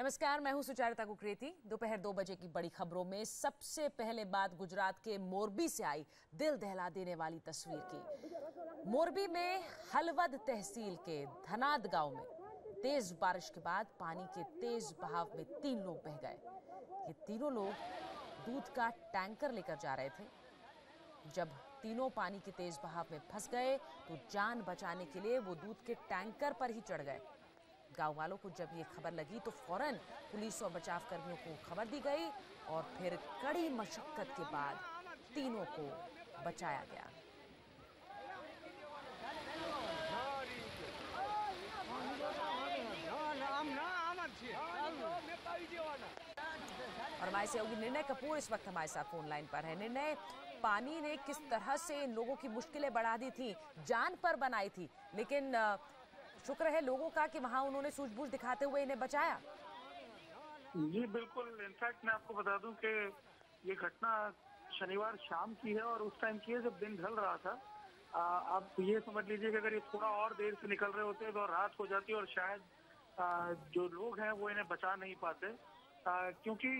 नमस्कार, मैं हूं सुचारिता कुकरेती। दोपहर 2 बजे की बड़ी खबरों में सबसे पहले बात गुजरात के मोरबी से आई दिल दहला देने वाली तस्वीर की। मोरबी में हलवद तहसील के धनाद गांव में तेज बारिश के बाद पानी के तेज बहाव में 3 लोग बह गए। ये तीनों लोग दूध का टैंकर लेकर जा रहे थे। जब तीनों पानी के तेज बहाव में फंस गए तो जान बचाने के लिए वो दूध के टैंकर पर ही चढ़ गए। गांव वालों को जब ये खबर लगी तो फौरन पुलिस और बचाव कर्मियों को खबर दी गई और फिर कड़ी मशक्कत के बाद तीनों को बचाया गया। और हमारे सहयोगी निर्णय कपूर इस वक्त हमारे साथ फोन लाइन पर है। निर्णय, पानी ने किस तरह से इन लोगों की मुश्किलें बढ़ा दी थी, जान पर बनाई थी, लेकिन शुक्र है लोगों का कि वहां उन्होंने सूझबूझ दिखाते हुए इन्हें बचाया। जी बिल्कुल, इनफैक्ट मैं आपको बता दूं कि ये घटना शनिवार शाम की है और उस टाइम की है जब दिन ढल रहा था। आप ये समझ लीजिए कि अगर ये थोड़ा और देर से निकल रहे होते तो रात हो जाती और शायद जो लोग हैं वो इन्हें बचा नहीं पाते, क्योंकि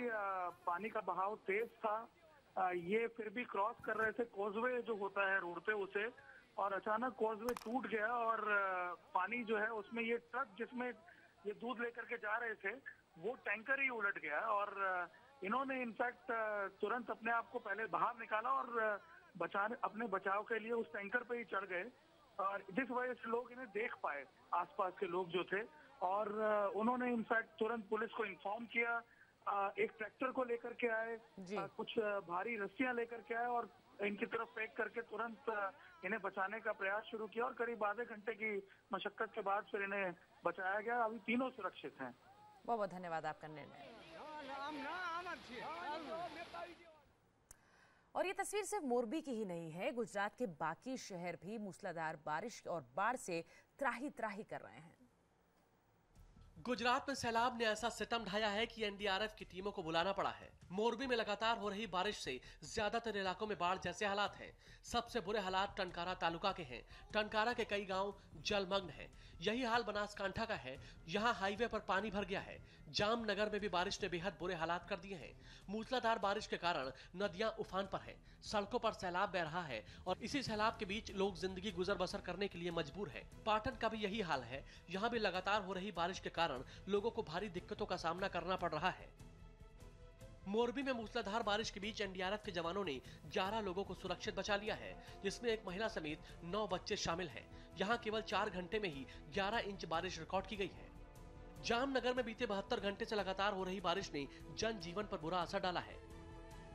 पानी का बहाव तेज था। ये फिर भी क्रॉस कर रहे थे कॉजवे जो होता है रोड पे उसे, और अचानक कॉजवे टूट गया और पानी जो है उसमें ये ट्रक जिसमें ये दूध लेकर के जा रहे थे वो टैंकर ही उलट गया और इन्होंने इनफैक्ट तुरंत अपने आप को पहले बाहर निकाला और अपने बचाव के लिए उस टैंकर पे ही चढ़ गए, और जिस वजह से लोग इन्हें देख पाए, आसपास के लोग जो थे, और उन्होंने इनफैक्ट तुरंत पुलिस को इन्फॉर्म किया। एक ट्रैक्टर को लेकर के आए, कुछ भारी रस्सियां लेकर के आए और इनकी तरफ फेंक करके तुरंत इन्हें बचाने का प्रयास शुरू किया और करीब आधे घंटे की मशक्कत के बाद फिर इन्हें बचाया गया। अभी तीनों सुरक्षित हैं। बहुत बहुत धन्यवाद आपका निर्णय। और ये तस्वीर सिर्फ मोरबी की ही नहीं है, गुजरात के बाकी शहर भी मूसलाधार बारिश और बाढ़ से त्राही त्राही कर रहे हैं। गुजरात में सैलाब ने ऐसा सितम ढाया है कि एनडीआरएफ की टीमों को बुलाना पड़ा है। मोरबी में लगातार हो रही बारिश से ज्यादातर इलाकों में बाढ़ जैसे हालात हैं। सबसे बुरे हालात टंकारा तालुका के हैं। टंकारा के कई गांव जलमग्न हैं। यही हाल बनासकांठा का है। यहां हाईवे पर पानी भर गया है। जामनगर में भी बारिश ने बेहद बुरे हालात कर दिए हैं। मूसलाधार बारिश के कारण नदियां उफान पर है, सड़कों पर सैलाब बह रहा है और इसी सैलाब के बीच लोग जिंदगी गुजर बसर करने के लिए मजबूर है। पाटन का भी यही हाल है। यहाँ भी लगातार हो रही बारिश के कारण लोगों को भारी दिक्कतों का सामना करना पड़ रहा है। मोरबी में मूसलाधार बारिश के बीच एनडीआरएफ के जवानों ने 11 लोगों को सुरक्षित बचा लिया है, जिसमें एक महिला समेत 9 बच्चे शामिल हैं। यहां केवल 4 घंटे में ही 11 इंच बारिश रिकॉर्ड की गई है। जामनगर में बीते 72 घंटे से लगातार हो रही बारिश ने जनजीवन पर बुरा असर डाला है।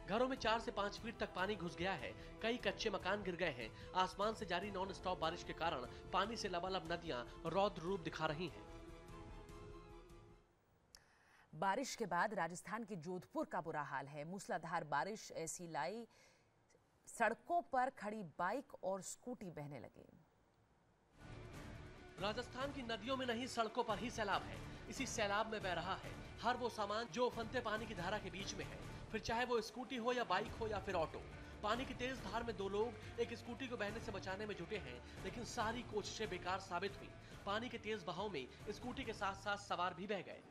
घरों में 4 से 5 फीट तक पानी घुस गया है। कई कच्चे मकान गिर गए हैं। आसमान से जारी नॉन स्टॉप बारिश के कारण पानी से लबालब नदियां रौद्र रूप दिखा रही हैं। बारिश के बाद राजस्थान के जोधपुर का बुरा हाल है। मूसलाधार बारिश ऐसी लाई सड़कों पर खड़ी बाइक और स्कूटी बहने लगी। राजस्थान की नदियों में नहीं, सड़कों पर ही सैलाब है। इसी सैलाब में बह रहा है हर वो सामान जो उफनते पानी की धारा के बीच में है, फिर चाहे वो स्कूटी हो या बाइक हो या फिर ऑटो। पानी की तेज धार में 2 लोग एक स्कूटी को बहने से बचाने में जुटे हैं, लेकिन सारी कोशिशें बेकार साबित हुई। पानी के तेज बहाव में स्कूटी के साथ साथ सवार भी बह गए।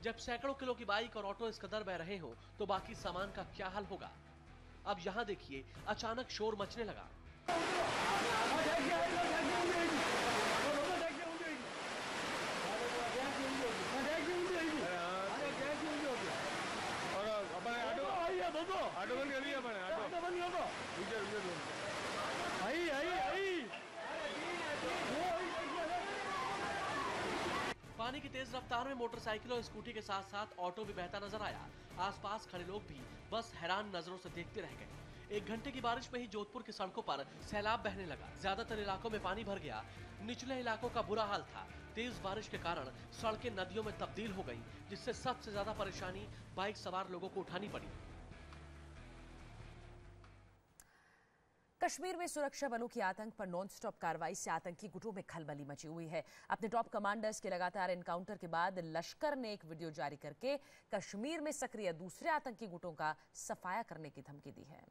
जब सैकड़ों किलो की बाइक और ऑटो इस कदर बह रहे हो तो बाकी सामान का क्या हाल होगा। अब यहाँ देखिए, अचानक शोर मचने लगा। पानी की तेज रफ्तार में मोटरसाइकिल और स्कूटी के साथ साथ ऑटो भी बहता नजर आया। आसपास खड़े लोग भी बस हैरान नजरों से देखते रह गए। 1 घंटे की बारिश में ही जोधपुर की सड़कों पर सैलाब बहने लगा। ज्यादातर इलाकों में पानी भर गया। निचले इलाकों का बुरा हाल था। तेज बारिश के कारण सड़कें नदियों में तब्दील हो गई, जिससे सबसे ज्यादा परेशानी बाइक सवार लोगों को उठानी पड़ी। कश्मीर में सुरक्षा बलों की आतंक पर नॉनस्टॉप कार्रवाई से आतंकी गुटों में खलबली मची हुई है। अपने टॉप कमांडर्स के लगातार एनकाउंटर के बाद लश्कर ने एक वीडियो जारी करके कश्मीर में सक्रिय दूसरे आतंकी गुटों का सफाया करने की धमकी दी है।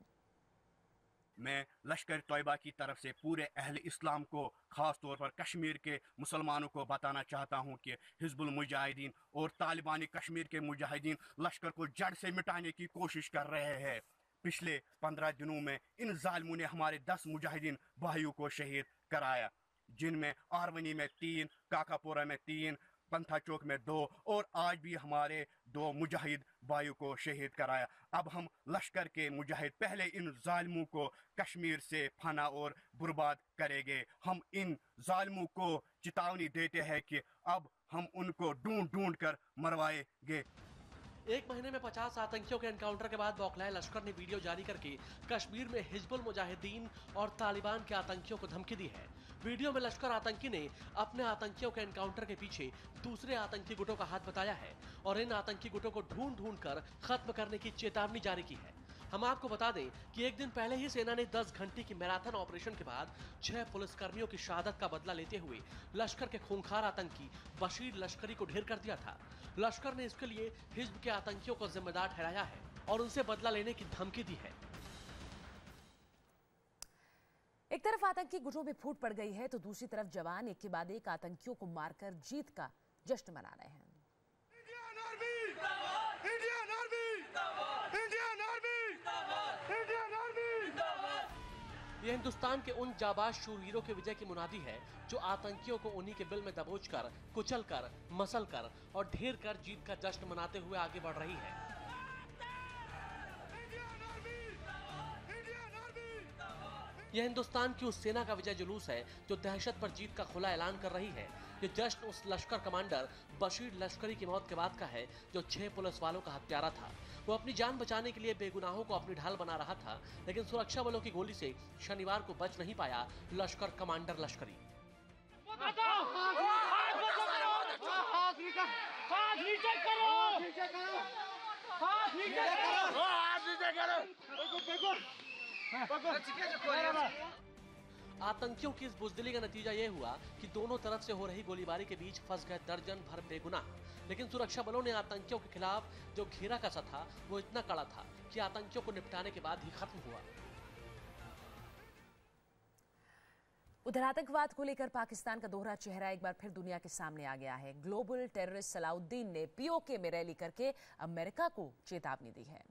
मैं लश्कर तोयबा की तरफ से पूरे अहल इस्लाम को, ख़ास तौर पर कश्मीर के मुसलमानों को बताना चाहता हूं कि हिज़्बुल मुजाहिदीन और तालिबानी कश्मीर के मुजाहिदीन लश्कर को जड़ से मिटाने की कोशिश कर रहे हैं। पिछले 15 दिनों में इन जालिमों ने हमारे 10 मुजाहिदीन भाइयों को शहीद कराया, जिनमें आरवनी में 3, काकापोरा में 3, पंथा चौक में 2 और आज भी हमारे 2 मुजाहिद भाइयों को शहीद कराया। अब हम लश्कर के मुजाहिद पहले इन जालिमों को कश्मीर से फना और बर्बाद करेंगे। हम इन जालिमों को चेतावनी देते हैं कि अब हम उनको ढूंढ ढूंढ कर मरवाएंगे। एक महीने में 50 आतंकियों के एनकाउंटर के बाद बौखलाए लश्कर ने वीडियो जारी करके कश्मीर में हिजबुल मुजाहिदीन और तालिबान के आतंकियों को धमकी दी है। वीडियो में लश्कर आतंकी ने अपने आतंकियों के एनकाउंटर के पीछे दूसरे आतंकी गुटों का हाथ बताया है और इन आतंकी गुटों को ढूंढ ढूंढ कर खत्म करने की चेतावनी जारी की है। हम आपको बता दें कि एक दिन पहले ही सेना ने 10 घंटे की मैराथन ऑपरेशन के बाद 6 पुलिसकर्मियों की शहादत का बदला लेते हुए लश्कर के खूंखार आतंकी बशीर लश्करी को ढेर कर दिया था। लश्कर ने इसके लिए हिजब के आतंकियों को जिम्मेदार ठहराया है और उनसे बदला लेने की धमकी दी है। एक तरफ आतंकी गुटों में फूट पड़ गई है तो दूसरी तरफ जवान एक के बाद एक आतंकियों को मारकर जीत का जश्न मना रहे हैं। Indian army, Indian army, Indian army, Indian army. यह हिंदुस्तान के उन जाबाज शूरवीरों के विजय की मुनादी है जो आतंकियों को उन्हीं के बिल में दबोचकर, कुचलकर, मसलकर और ढेर कर जीत का जश्न मनाते हुए आगे बढ़ रही है। यह हिंदुस्तान की उस सेना का विजय जुलूस है जो दहशत पर जीत का खुला ऐलान कर रही है। ये जश्न उस लश्कर कमांडर बशीर लश्करी की मौत के बाद का है जो 6 पुलिस वालों का हत्यारा था। वो अपनी जान बचाने के लिए बेगुनाहों को अपनी ढाल बना रहा था, लेकिन सुरक्षा बलों की गोली से शनिवार को बच नहीं पाया लश्कर कमांडर लश्करी। आतंकियों की इस बुजदिली का नतीजा ये हुआ कि दोनों तरफ से हो रही गोलीबारी के बीच फंस गए दर्जन भर बेगुनाह। लेकिन सुरक्षा बलों ने आतंकियों के खिलाफ जो घेरा कसा था वो इतना कड़ा था कि आतंकियों को निपटाने के बाद ही खत्म हुआ। उधर आतंकवाद को लेकर पाकिस्तान का दोहरा चेहरा एक बार फिर दुनिया के सामने आ गया है। ग्लोबल टेररिस्ट सलाउद्दीन ने पीओके में रैली करके अमेरिका को चेतावनी दी है।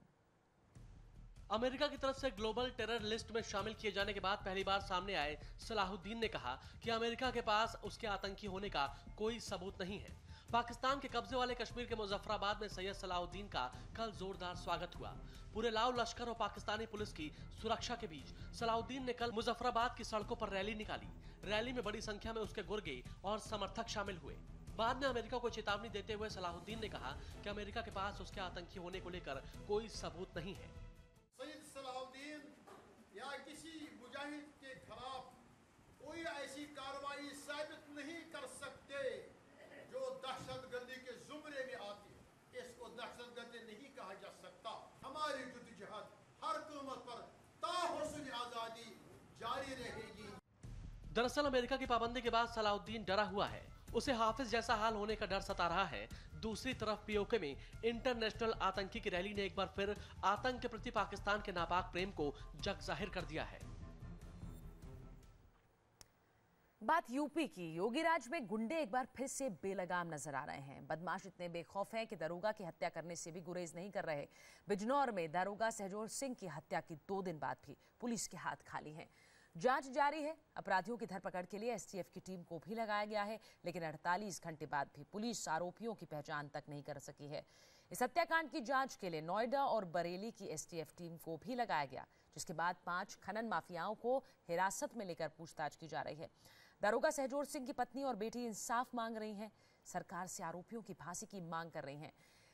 अमेरिका की तरफ से ग्लोबल टेरर लिस्ट में शामिल किए जाने के बाद पहली बार सामने आए सलाहुद्दीन ने कहा कि अमेरिका के पास उसके आतंकी होने का कोई सबूत नहीं है। पाकिस्तान के कब्जे वाले कश्मीर के मुजफ्फराबाद में सैयद सलाहुद्दीन का कल जोरदार स्वागत हुआ। पूरे लाव लश्कर और पाकिस्तानी पुलिस की सुरक्षा के बीच सलाहुद्दीन ने कल मुजफ्फराबाद की सड़कों पर रैली निकाली। रैली में बड़ी संख्या में उसके गुर्गे और समर्थक शामिल हुए। बाद में अमेरिका को चेतावनी देते हुए सलाहुद्दीन ने कहा कि अमेरिका के पास उसके आतंकी होने को लेकर कोई सबूत नहीं है। सैयद सलाहुद्दीन या किसी मुजाहिद के खिलाफ कोई ऐसी कार्रवाई साबित नहीं कर सकते जो दहशतगर्दी के जुमरे में आती है। इसको दहशतगर्दी नहीं कहा जा सकता। हमारी जद्दोजहद हर कीमत पर ताहुस्न आजादी जारी रहेगी। दरअसल अमेरिका की पाबंदी के बाद सलाहुद्दीन डरा हुआ है। उसे हाफिज जैसा हाल होने का डर सता रहा है। दूसरी तरफ पीओके में इंटरनेशनल आतंकी की रैली ने एक बार फिर आतंक के प्रति पाकिस्तान के नापाक प्रेम को जग जाहिर कर दिया है। बात यूपी की। योगी राज में गुंडे एक बार फिर से बेलगाम नजर आ रहे हैं। बदमाश इतने बेखौफ हैं कि दारोगा की हत्या करने से भी गुरेज नहीं कर रहे। बिजनौर में दारोगा सहजोर सिंह की हत्या के 2 दिन बाद भी पुलिस के हाथ खाली हैं। जांच जारी है। अपराधियों की धरपकड़ के लिए एसटीएफ की टीम को भी लगाया गया है, लेकिन 48 घंटे बाद भी पुलिस आरोपियों की पहचान तक नहीं कर सकी है। इस हत्याकांड की जांच के लिए नोएडा और बरेली की एसटीएफ टीम को भी लगाया गया, जिसके बाद 5 खनन माफियाओं को हिरासत में लेकर पूछताछ की जा रही है। दारोगा सहजोर सिंह की पत्नी और बेटी इंसाफ मांग रही हैं। सरकार से आरोपियों की फांसी की मांग कर रही हैं,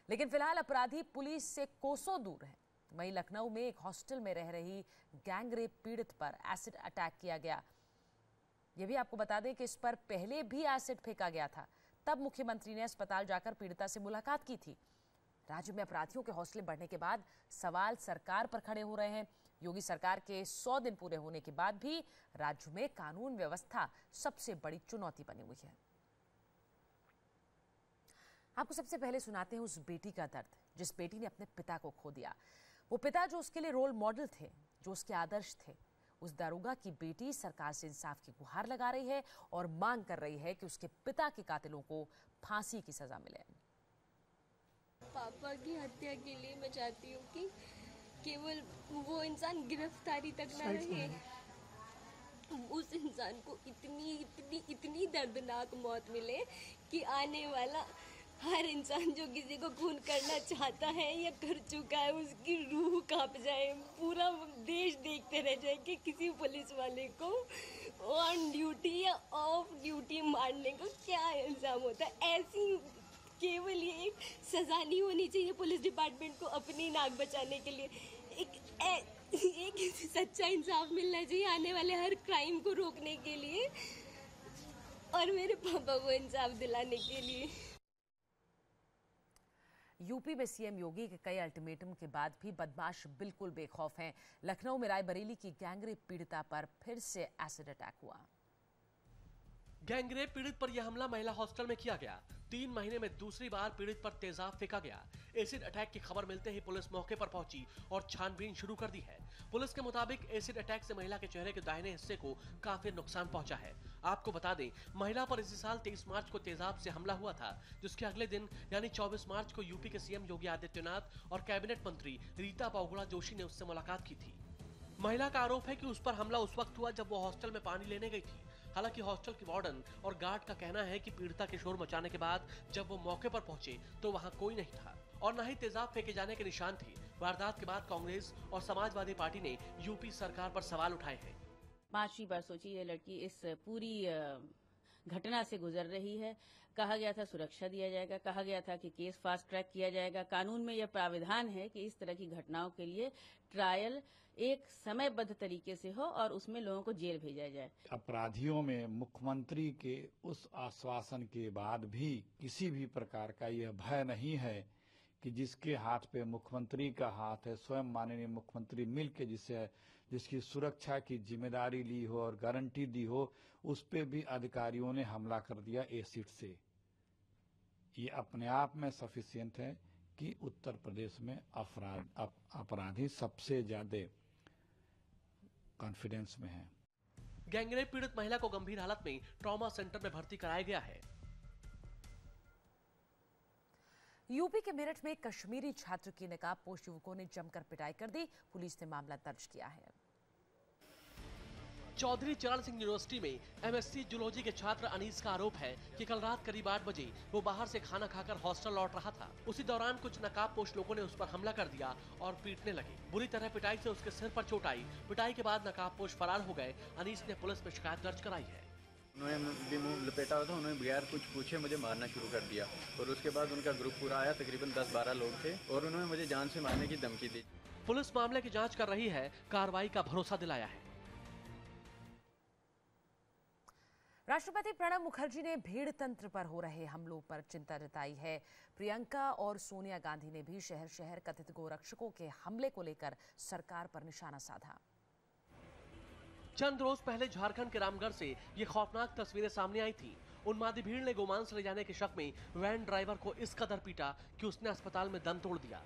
लेकिन फिलहाल अपराधी पुलिस से कोसों दूर है। वहीं लखनऊ में एक हॉस्टल में रह रही गैंगरेप पीड़ित पर एसिड अटैक किया गया। यह भी आपको बता दें कि इस पर पहले भी एसिड फेंका गया था। तब मुख्यमंत्री ने अस्पताल जाकर पीड़िता से मुलाकात की थी। राज्य में अपराधियों के हौसले बढ़ने के बाद सवाल सरकार पर खड़े हो रहे हैं। योगी सरकार के 100 दिन पूरे होने के बाद भी राज्य में कानून व्यवस्था सबसे बड़ी चुनौती बनी हुई है। आपको सबसे पहले सुनाते हैं उस बेटी का दर्द जिस बेटी ने अपने पिता को खो दिया। वो पिता जो उसके लिए रोल मॉडल थे, जो उसके आदर्श थे, उस दारोगा की बेटी सरकार से इंसाफ की गुहार लगा रही है और मांग कर रही है कि उसके पिता के कातिलों को फांसी की सजा मिले। पापा की हत्या के लिए मैं चाहती हूँ कि केवल वो इंसान गिरफ्तारी तक न रहे, उस इंसान को इतनी इतनी इतनी दर्दनाक मौत मिले कि आने वाला हर इंसान जो किसी को खून करना चाहता है या कर चुका है उसकी रूह कांप जाए, पूरा देश देखते रह जाए कि किसी पुलिस वाले को ऑन ड्यूटी या ऑफ ड्यूटी मारने को क्या इल्जाम होता है। ऐसी केवल ये एक सजा नहीं होनी चाहिए पुलिस डिपार्टमेंट को अपनी नाक बचाने के लिए, एक सच्चा इंसाफ मिलना चाहिए आने वाले हर क्राइम को रोकने के लिए और मेरे पापा को इंसाफ दिलाने के लिए। यूपी में सीएम योगी के कई अल्टीमेटम के बाद भी बदमाश बिल्कुल बेखौफ हैं। लखनऊ में रायबरेली की गैंगरेप पीड़िता पर फिर से एसिड अटैक हुआ। गैंगरेप पीड़ित पर यह हमला महिला हॉस्टल में किया गया। 3 महीने में दूसरी बार पीड़ित पर तेजाब फेंका गया। एसिड अटैक की खबर मिलते ही पुलिस मौके पर पहुंची और छानबीन शुरू कर दी है। पुलिस के मुताबिक एसिड अटैक से महिला के चेहरे के दाहिने हिस्से को काफी नुकसान पहुंचा है। आपको बता दें, महिला पर इसी साल 23 मार्च को तेजाब से हमला हुआ था, जिसके अगले दिन यानी 24 मार्च को यूपी के सीएम योगी आदित्यनाथ और कैबिनेट मंत्री रीता बहुगुणा जोशी ने उससे मुलाकात की थी। महिला का आरोप है कि उस पर हमला उस वक्त हुआ जब वो हॉस्टल में पानी लेने गई थी। हालांकि हॉस्टल की वार्डन और गार्ड का कहना है कि पीड़िता के शोर मचाने के बाद जब वो मौके पर पहुंचे तो वहां कोई नहीं था और न ही तेजाब फेंके जाने के निशान थे। वारदात के बाद कांग्रेस और समाजवादी पार्टी ने यूपी सरकार पर सवाल उठाए हैं। 5वीं बार सोची ये लड़की इस पूरी घटना से गुजर रही है। कहा गया था सुरक्षा दिया जाएगा, कहा गया था कि केस फास्ट ट्रैक किया जाएगा। कानून में यह प्राविधान है कि इस तरह की घटनाओं के लिए ट्रायल एक समयबद्ध तरीके से हो और उसमें लोगों को जेल भेजा जाए। अपराधियों में मुख्यमंत्री के उस आश्वासन के बाद भी किसी भी प्रकार का यह भय नहीं है कि जिसके हाथ पे मुख्यमंत्री का हाथ है, स्वयं माननीय मुख्यमंत्री मिलकर जिसकी सुरक्षा की जिम्मेदारी ली हो और गारंटी दी हो, उस पे भी अधिकारियों ने हमला कर दिया एसिड से। ये अपने आप में सफिशिएंट है कि उत्तर प्रदेश में अपराधी सबसे ज्यादा कॉन्फिडेंस में है। गैंगरेप पीड़ित महिला को गंभीर हालत में ट्रॉमा सेंटर में भर्ती कराया गया है। यूपी के मेरठ में कश्मीरी छात्र की नकाबपोश युवकों ने जमकर पिटाई कर दी। पुलिस ने मामला दर्ज किया है। चौधरी चरण सिंह यूनिवर्सिटी में एमएससी जूलॉजी के छात्र अनीस का आरोप है कि कल रात करीब 8 बजे वो बाहर से खाना खाकर हॉस्टल लौट रहा था। उसी दौरान कुछ नकाबपोश लोगों ने उस पर हमला कर दिया और पीटने लगे। बुरी तरह पिटाई से उसके सिर पर चोट आई। पिटाई के बाद नकाबपोश फरार हो गए। अनीस ने पुलिस में शिकायत दर्ज कराई है। उन्होंने भी मुंह लपेटा हुआ था, उन्होंने बगैर कुछ पूछे मुझे मारना शुरू कर दिया और उसके बाद उनका ग्रुप पूरा आया, तकरीबन 10-12 लोग थे और उन्होंने मुझे जान से मारने की धमकी दी। पुलिस मामले की जांच कर रही है, कार्रवाई का भरोसा दिलाया है। राष्ट्रपति प्रणब मुखर्जी ने भीड़ तंत्र पर हो रहे हमलों पर चिंता जताई है। प्रियंका और सोनिया गांधी ने भी शहर शहर कथित गोरक्षकों के हमले को लेकर सरकार पर निशाना साधा। चंद रोज पहले झारखंड के रामगढ़ से ये खौफनाक तस्वीरें सामने आई थी। उन्मादी भीड़ ने गोमांस ले जाने के शक में वैन ड्राइवर को इस कदर पीटा कि उसने अस्पताल में दम तोड़ दिया।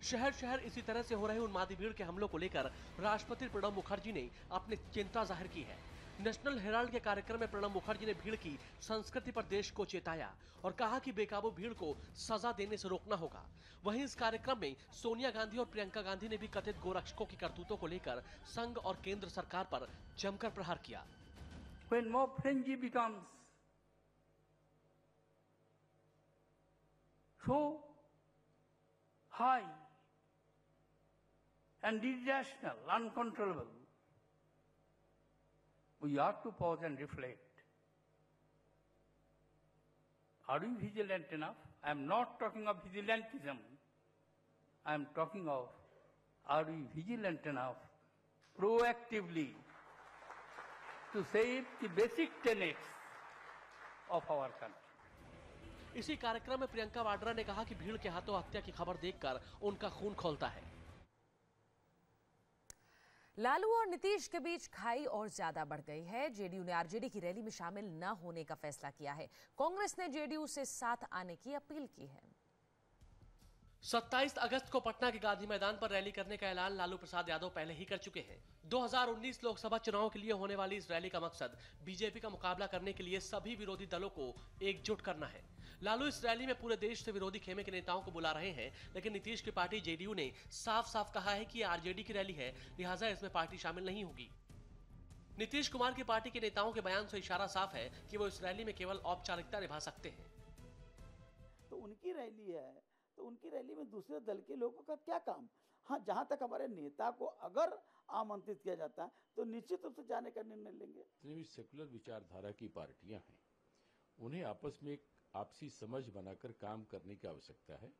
शहर शहर इसी तरह से हो रहे उन्मादी भीड़ के हमलों को लेकर राष्ट्रपति प्रणब मुखर्जी ने अपनी चिंता जाहिर की है। नेशनल हेराल्ड के कार्यक्रम में प्रणब मुखर्जी ने भीड़ की संस्कृति पर देश को चेताया और कहा कि बेकाबू भीड़ को सजा देने से रोकना होगा। वहीं इस कार्यक्रम में सोनिया गांधी और प्रियंका गांधी ने भी कथित गोरक्षकों की करतूतों को लेकर संघ और केंद्र सरकार पर जमकर प्रहार किया। When mob frenzy becomes so high and irrational, uncontrollable, we ought to pause and reflect. Are we vigilant enough? I am not talking of vigilantism. I am talking of, are we vigilant enough proactively to save the basic tenets of our country? इसी कार्यक्रम में प्रियंका वाड्रा ने कहा कि भीड़ के हाथों हत्या की खबर देखकर उनका खून खौलता है। लालू और नीतीश के बीच खाई और ज्यादा बढ़ गई है। जेडीयू ने आरजेडी की रैली में शामिल न होने का फैसला किया है। कांग्रेस ने जेडीयू से साथ आने की अपील की है। 27 अगस्त को पटना के गांधी मैदान पर रैली करने का ऐलान लालू प्रसाद यादव पहले ही कर चुके हैं। 2019 लोकसभा चुनाव के लिए होने वाली इस रैली का मकसद बीजेपी का मुकाबला करने के लिए सभी विरोधी दलों को एकजुट करना है। लालू इस रैली में पूरे देश से विरोधी खेमे के नेताओं को बुला रहे हैं, लेकिन नीतीश की पार्टी जेडीयू ने साफ साफ कहा है कि ये आरजेडी की रैली है, लिहाजा इसमें पार्टी शामिल नहीं होगी। नीतीश कुमार की पार्टी के नेताओं के बयान से इशारा साफ है कि वो इस रैली में केवल औपचारिकता निभा सकते हैं। तो उनकी रैली है, तो उनकी रैली में दूसरे दल के लोगों का क्या काम? हाँ, जहां तक हमारे नेता को अगर आमंत्रित किया जाता है तो निश्चित रूप से जाने का निर्णय लेंगे। जितनी भी सेकुलर विचारधारा की पार्टियां हैं, उन्हें आपस में एक आपसी समझ बनाकर काम करने की आवश्यकता है।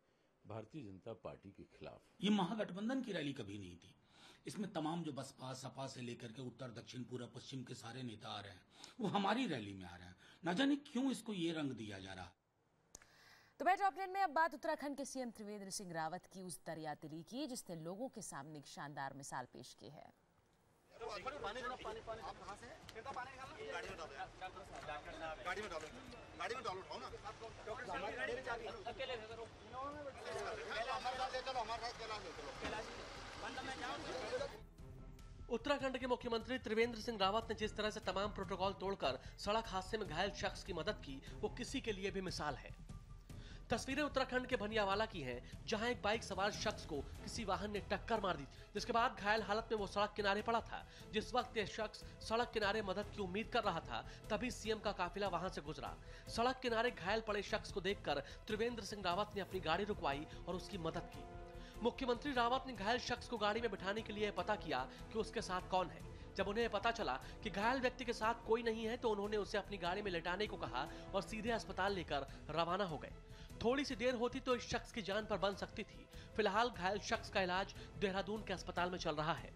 भारतीय जनता पार्टी के खिलाफ ये महागठबंधन की रैली कभी नहीं थी। इसमें तमाम जो बसपा सपा से लेकर के उत्तर दक्षिण पूर्व पश्चिम के सारे नेता आ रहे हैं, वो हमारी रैली में आ रहे हैं। न जाने क्यों इसको ये रंग दिया जा रहा है। तो मैं टॉप 10 में अब बात उत्तराखंड के सीएम त्रिवेंद्र सिंह रावत की उस दरियादिली की जिसने लोगों के सामने एक शानदार मिसाल पेश की है। उत्तराखंड के मुख्यमंत्री त्रिवेंद्र सिंह रावत ने जिस तरह से तमाम प्रोटोकॉल तोड़कर सड़क हादसे में घायल शख्स की मदद की, वो किसी के लिए भी मिसाल है। तस्वीरें उत्तराखंड के भनियावाला की हैं, जहां एक बाइक सवार शख्स को किसी वाहन ने टक्कर मार दी, जिसके बाद घायल हालत में वो सड़क किनारे पड़ा था। जिस वक्त यह शख्स सड़क किनारे मदद की उम्मीद कर रहा था, तभी सीएम का काफिला वहां से गुजरा। सड़क किनारे घायल पड़े शख्स को देखकर त्रिवेंद्र सिंह रावत ने अपनी गाड़ी रुकवाई और उसकी मदद की। मुख्यमंत्री रावत ने घायल शख्स को गाड़ी में बिठाने के लिए पता किया कि उसके साथ कौन है। जब उन्हें पता चला कि घायल व्यक्ति के साथ कोई नहीं है, तो उन्होंने उसे अपनी गाड़ी में लेटाने को कहा और सीधे अस्पताल लेकर रवाना हो गए। थोड़ी सी देर होती तो इस शख्स की जान पर बन सकती थी। फिलहाल घायल शख्स का इलाज देहरादून के अस्पताल में चल रहा है।